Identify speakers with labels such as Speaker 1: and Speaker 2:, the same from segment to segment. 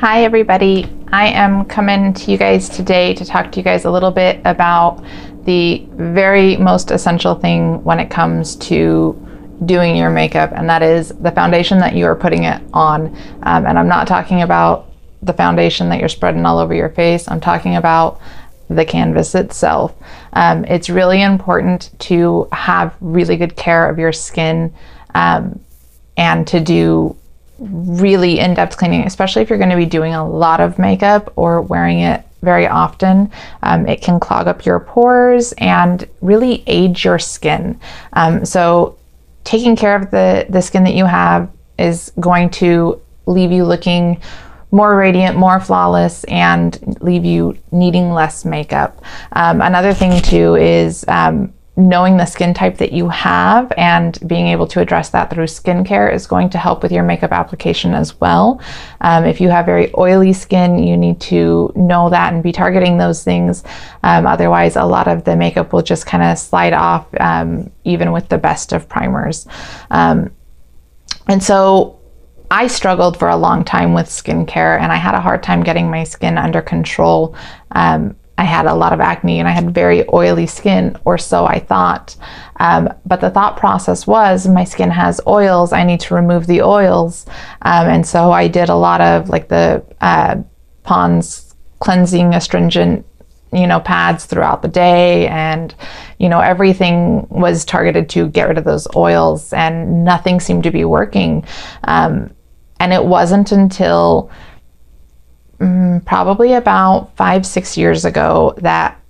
Speaker 1: Hi everybody, I am coming to you guys today to talk to you guys a little bit about the very most essential thing when it comes to doing your makeup, and that is the foundation that you are putting it on. And I'm not talking about the foundation that you're spreading all over your face. I'm talking about the canvas itself. It's really important to have really good care of your skin and to do really in-depth cleaning, especially if you're going to be doing a lot of makeup or wearing it very often. It can clog up your pores and really age your skin. So taking care of the skin that you have is going to leave you looking more radiant, more flawless, and leave you needing less makeup. Another thing too is knowing the skin type that you have and being able to address that through skincare is going to help with your makeup application as well. If you have very oily skin, you need to know that and be targeting those things. Otherwise, a lot of the makeup will just kind of slide off, even with the best of primers. And so I struggled for a long time with skincare, and I had a hard time getting my skin under control. I had a lot of acne and I had very oily skin, or so I thought. But the thought process was, my skin has oils, I need to remove the oils. And so I did a lot of like the Pond's cleansing astringent, pads throughout the day. And, everything was targeted to get rid of those oils, and nothing seemed to be working. And it wasn't until probably about 5-6 years ago that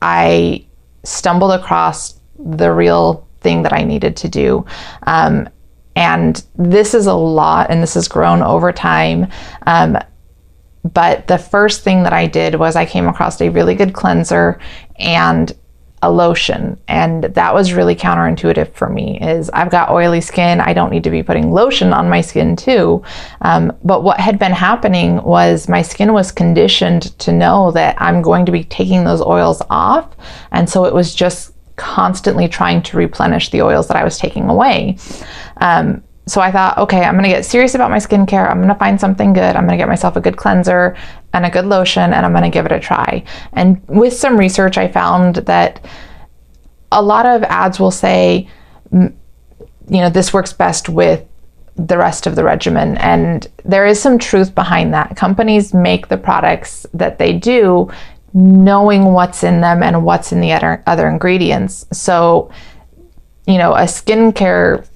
Speaker 1: I stumbled across the real thing that I needed to do. And this is a lot, and this has grown over time. But the first thing that I did was I came across a really good cleanser and a lotion, and that was really counterintuitive for me. Is I've got oily skin, I don't need to be putting lotion on my skin too. But what had been happening was my skin was conditioned to know that I'm going to be taking those oils off, and so it was just constantly trying to replenish the oils that I was taking away. So I thought, okay, I'm gonna get serious about my skincare. I'm gonna find something good. I'm gonna get myself a good cleanser and a good lotion, and I'm gonna give it a try. And with some research, I found that a lot of ads will say, this works best with the rest of the regimen. And there is some truth behind that. Companies make the products that they do knowing what's in them and what's in the other ingredients. So, a skincare,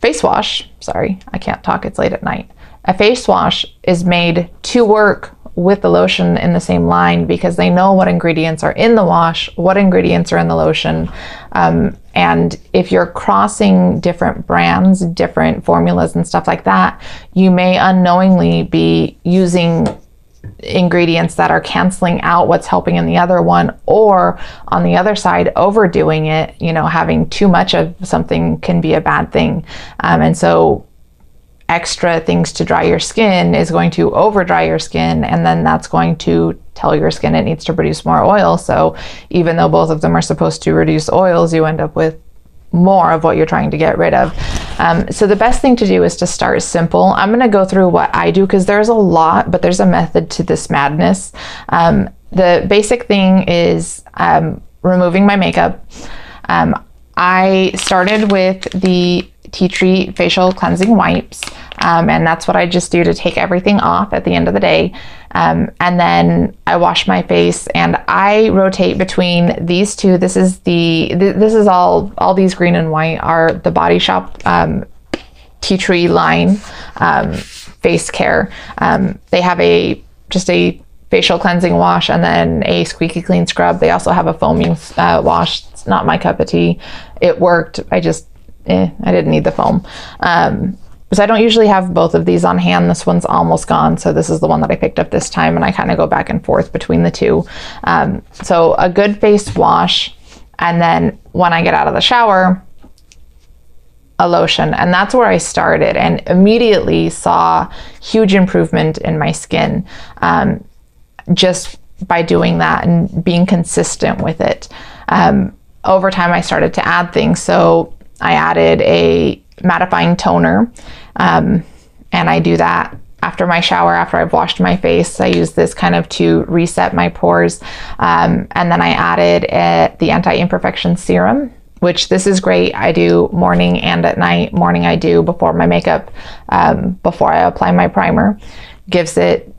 Speaker 1: face wash, sorry, I can't talk, it's late at night. A face wash is made to work with the lotion in the same line, because they know what ingredients are in the wash, what ingredients are in the lotion. And if you're crossing different brands, different formulas and stuff like that, you may unknowingly be using ingredients that are canceling out what's helping in the other one, or on the other side, overdoing it. Having too much of something can be a bad thing. And so extra things to dry your skin is going to over dry your skin, and then that's going to tell your skin it needs to produce more oil. So even though both of them are supposed to reduce oils, you end up with more of what you're trying to get rid of. So the best thing to do is to start simple. I'm going to go through what I do, because there's a lot, but there's a method to this madness. The basic thing is removing my makeup. I started with the Tea Tree facial cleansing wipes, and that's what I just do to take everything off at the end of the day. And then I wash my face, and I rotate between these two. This is all these green and white are the Body Shop Tea Tree line face care. They have just a facial cleansing wash and then a squeaky clean scrub. They also have a foaming wash. It's not my cup of tea. It worked. I didn't need the foam. So I don't usually have both of these on hand. This one's almost gone, so this is the one that I picked up this time, and I kind of go back and forth between the two. So a good face wash, and then when I get out of the shower, a lotion. And that's where I started, and immediately saw huge improvement in my skin, just by doing that and being consistent with it. Over time, I started to add things. So I added a mattifying toner, and I do that after my shower, after I've washed my face. I use this kind of to reset my pores. And then I added the anti-imperfection serum, which this is great. I do morning and at night. Morning I do before my makeup, before I apply my primer. Gives it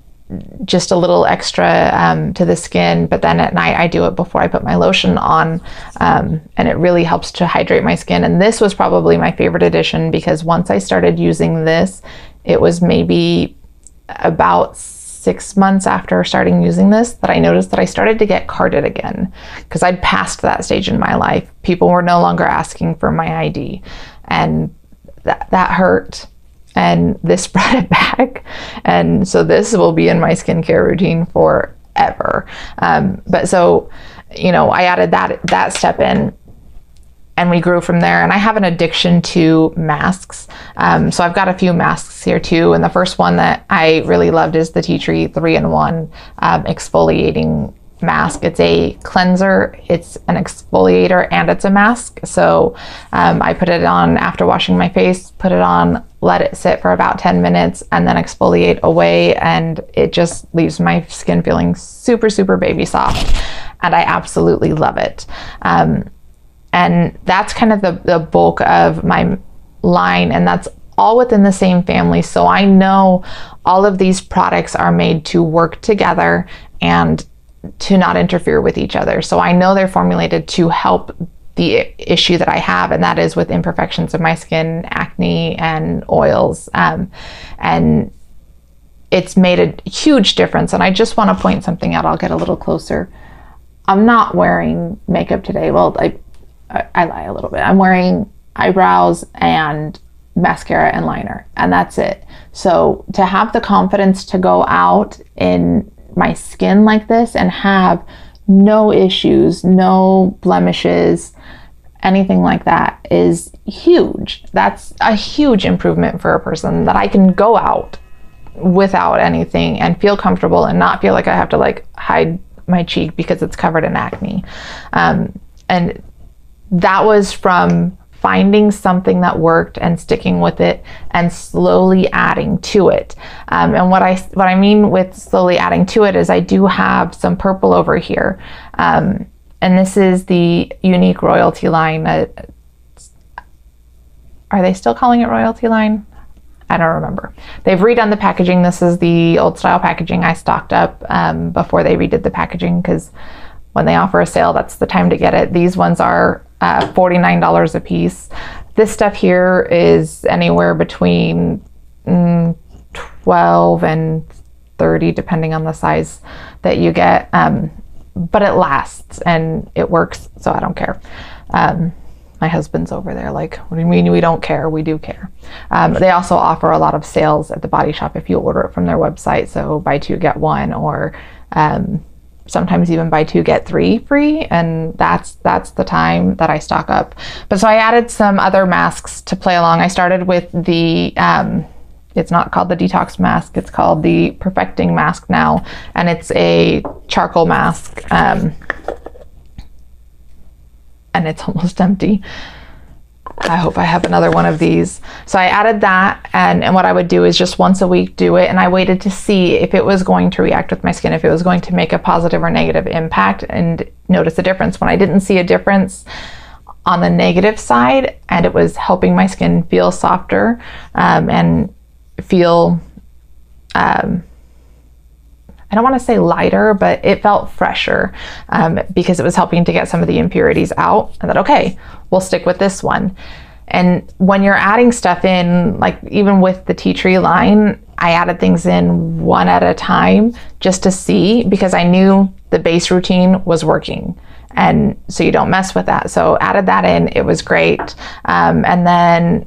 Speaker 1: just a little extra to the skin, but then at night I do it before I put my lotion on, and it really helps to hydrate my skin. And this was probably my favorite addition, because once I started using this, it was maybe about 6 months after starting using this that I noticed that I started to get carded again, because I'd passed that stage in my life. People were no longer asking for my ID, and that hurt. And this brought it back. And so this will be in my skincare routine forever. But so, you know, I added that step in, and we grew from there. And I have an addiction to masks. So I've got a few masks here too. And the first one that I really loved is the Tea Tree 3-in-1 exfoliating mask. It's a cleanser, it's an exfoliator, and it's a mask. So I put it on after washing my face, put it on, let it sit for about 10 minutes, and then exfoliate away, and it just leaves my skin feeling super, super baby soft, and I absolutely love it. And that's kind of the bulk of my line, and that's all within the same family. So I know all of these products are made to work together and to not interfere with each other. So I know they're formulated to help the issue that I have, and that is with imperfections of my skin, acne and oils. And it's made a huge difference. And I just want to point something out. I'll get a little closer. I'm not wearing makeup today. Well, I lie a little bit. I'm wearing eyebrows and mascara and liner, and that's it. So to have the confidence to go out in my skin like this and have no issues, no blemishes, anything like that is huge. That's a huge improvement for a person, that I can go out without anything and feel comfortable and not feel like I have to like hide my cheek because it's covered in acne. And that was from finding something that worked and sticking with it and slowly adding to it. And what I mean with slowly adding to it is I do have some purple over here. And this is the Younique Royalty line. Are they still calling it Royalty line? I don't remember. They've redone the packaging. This is the old style packaging I stocked up before they redid the packaging, because when they offer a sale, that's the time to get it. These ones are $49 a piece. This stuff here is anywhere between 12 and 30, depending on the size that you get. But it lasts and it works, so I don't care. My husband's over there like, what do you mean we don't care? We do care. They also offer a lot of sales at the Body Shop if you order it from their website. So buy 2, get 1, or sometimes even buy 2, get 3 free. And that's the time that I stock up. But so I added some other masks to play along. I started with the, it's not called the detox mask, it's called the perfecting mask now. And it's a charcoal mask. And it's almost empty. I hope I have another one of these. So I added that, and what I would do is just once a week do it, and I waited to see if it was going to react with my skin, if it was going to make a positive or negative impact, and notice a difference. When I didn't see a difference on the negative side, and it was helping my skin feel softer and feel, I don't want to say lighter, but it felt fresher because it was helping to get some of the impurities out. I thought, okay, we'll stick with this one. And when you're adding stuff in, like even with the Tea Tree line, I added things in one at a time just to see, because I knew the base routine was working. And so you don't mess with that. So added that in, it was great. And then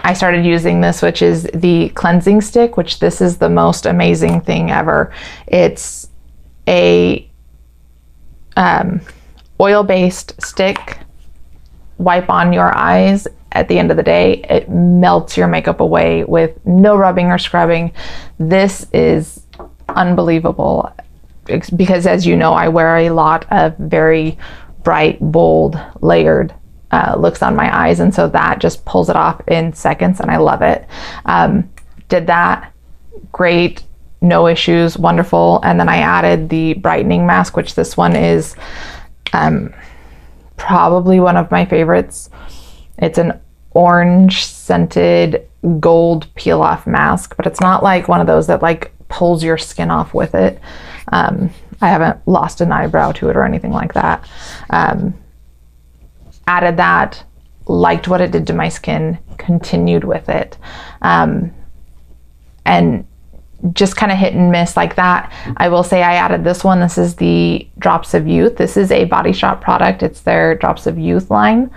Speaker 1: I started using this, which is the cleansing stick, which this is the most amazing thing ever. It's a oil-based stick. Wipe on your eyes at the end of the day. It melts your makeup away with no rubbing or scrubbing. This is unbelievable because, as you know, I wear a lot of very bright, bold, layered looks on my eyes, and so that just pulls it off in seconds, and I love it. Did that, great, no issues, wonderful. And then I added the brightening mask, which this one is probably one of my favorites. It's an orange scented gold peel off mask, but it's not like one of those that like pulls your skin off with it. I haven't lost an eyebrow to it or anything like that. Added that, liked what it did to my skin, continued with it. And just kind of hit and miss like that. I will say I added this one. This is the Drops of Youth. This is a Body Shop product. It's their Drops of Youth line,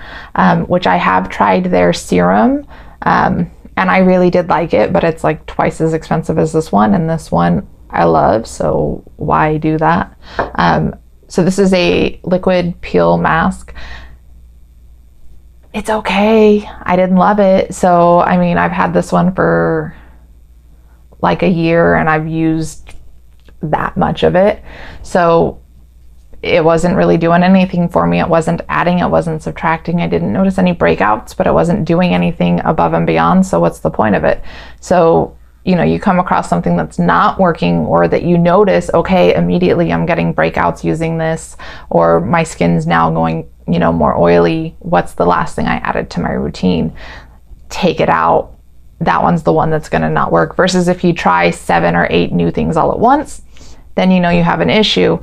Speaker 1: which I have tried their serum, and I really did like it, but it's like twice as expensive as this one, and this one I love, so why do that? So this is a liquid peel mask. It's okay. I didn't love it. So, I mean, I've had this one for like a year and I've used that much of it. So it wasn't really doing anything for me. It wasn't adding, it wasn't subtracting. I didn't notice any breakouts, but it wasn't doing anything above and beyond. So what's the point of it? So, you know, you come across something that's not working, or that you notice, okay, immediately I'm getting breakouts using this, or my skin's now going, you know, more oily. What's the last thing I added to my routine? Take it out. That one's the one that's going to not work. Versus if you try 7 or 8 new things all at once, then you know you have an issue.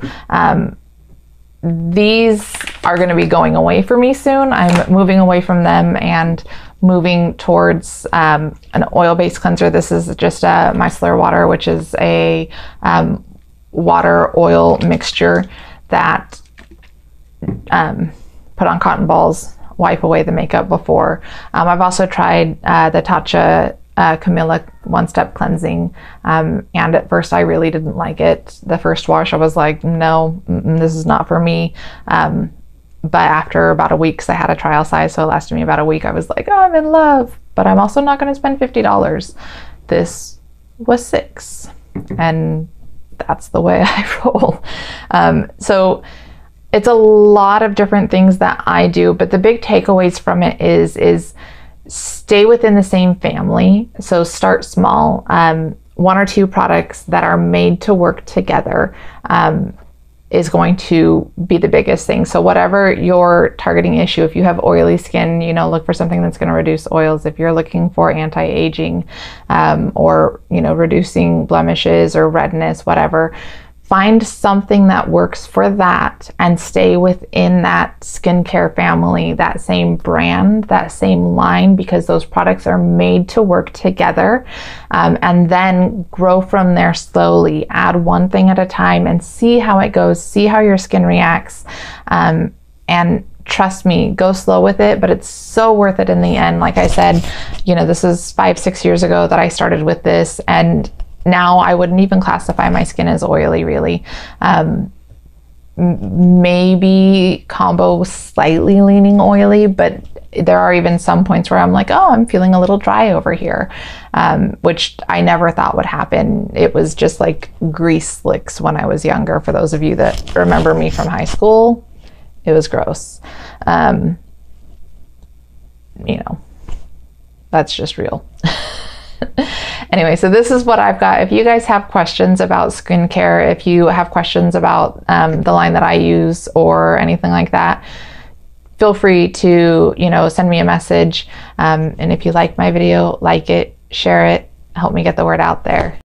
Speaker 1: These are going to be going away for me soon. I'm moving away from them and moving towards an oil-based cleanser. This is just a micellar water, which is a water oil mixture that put on cotton balls, wipe away the makeup before. I've also tried the Tatcha Camilla one-step cleansing, and at first I really didn't like it. The first wash I was like, no, this is not for me. But after about a week, 'cause I had a trial size, so it lasted me about a week, I was like, oh, I'm in love, but I'm also not going to spend $50. This was $6, and that's the way I roll. So it's a lot of different things that I do, but the big takeaways from it is stay within the same family. So start small. 1 or 2 products that are made to work together is going to be the biggest thing. So whatever your targeting issue, if you have oily skin, you know, look for something that's going to reduce oils. If you're looking for anti-aging, or, you know, reducing blemishes or redness, whatever, find something that works for that and stay within that skincare family, that same brand, that same line, because those products are made to work together. And then grow from there slowly. Add one thing at a time and see how it goes, see how your skin reacts. And trust me, go slow with it, but it's so worth it in the end. Like I said, you know, this is 5-6 years ago that I started with this, and now I wouldn't even classify my skin as oily, really. Maybe combo slightly leaning oily, but there are even some points where I'm like, oh, I'm feeling a little dry over here, which I never thought would happen. It was just like grease slicks when I was younger. For those of you that remember me from high school, it was gross. You know, that's just real. Anyway, so this is what I've got. If you guys have questions about skincare, if you have questions about the line that I use or anything like that, feel free to, you know, send me a message. And if you like my video, like it, share it, help me get the word out there.